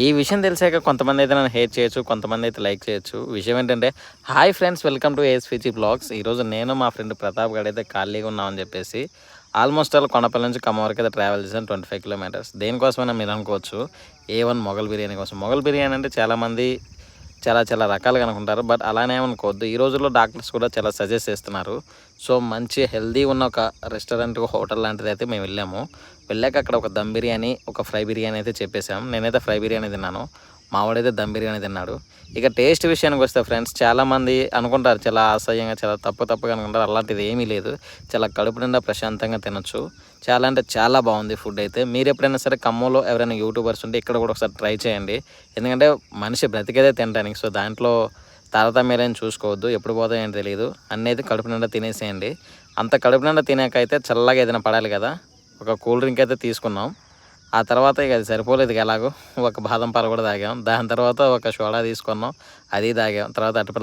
ఈ విషయం తెలిసాక కొంతమంది అయితే నన్ను హేట్ చేయొచ్చు, కొంతమంది అయితే లైక్ చేయొచ్చు. విషయం ఏంటంటే, hi friends, welcome to ASVG blogs. ఈరోజు నేను మా ఫ్రెండ్ ప్రతాప్ గాడు అయితే ఖాళీగా ఉన్నామని చెప్పేసి ఆల్మోస్ట్ ఆల్ కొండపల్లి నుంచి ఖమ్మం వరకు అయితే ట్రావెల్ చేశాను 25 కిలోమీటర్స్. దేనికోసమైనా మీరు అనుకోవచ్చు, A1 మొగల్ బిర్యానీ కోసం. మొగల్ బిర్యానీ అంటే చాలామంది చాలా చాలా రకాలుగా అనుకుంటారు. బట్ అలానే అనుకోవద్దు. ఈ రోజుల్లో డాక్టర్స్ కూడా చాలా సజెస్ట్ చేస్తున్నారు. సో మంచి హెల్తీ ఉన్న ఒక రెస్టారెంట్, హోటల్ లాంటిది అయితే మేము వెళ్ళాము. వెళ్ళాక అక్కడ ఒక దమ్ బిర్యానీ, ఒక ఫ్రై బిర్యానీ అయితే చెప్పేసాం. నేనైతే ఫ్రై బిర్యానీ తిన్నాను, మావాడైతే దమ్ బిర్యానీ తిన్నాడు. ఇక టేస్ట్ విషయానికి వస్తే ఫ్రెండ్స్, చాలామంది అనుకుంటారు చాలా అసహ్యంగా, చాలా తప్పుగా అనుకుంటారు. అలాంటిది ఏమీ లేదు. చాలా కడుపు నిండా ప్రశాంతంగా తినొచ్చు. చాలా అంటే చాలా బాగుంది ఫుడ్ అయితే. మీరు ఎప్పుడైనా సరే ఖమ్మంలో ఎవరైనా యూట్యూబర్స్ ఉంటే ఇక్కడ కూడా ఒకసారి ట్రై చేయండి. ఎందుకంటే మనిషి బ్రతికేదే తినడానికి. సో దాంట్లో తారతమ్యాలేం చూసుకోవద్దు. ఎప్పుడు పోతాయో ఏంటో తెలియదు. అన్నీ అయితే కడుపు నిండా తినేసేయండి. అంత కడుపు నిండా తినాకైతే చల్లగా ఏదైనా పడాలి కదా, ఒక కూల్ డ్రింక్ అయితే తీసుకున్నాం. ఆ తర్వాత ఇక అది సరిపోలేదు. ఇక ఎలాగో ఒక బాదం పాలు కూడా తాగాం. దాని తర్వాత ఒక సోడా తీసుకున్నాం, అది తాగాం. తర్వాత అటుపల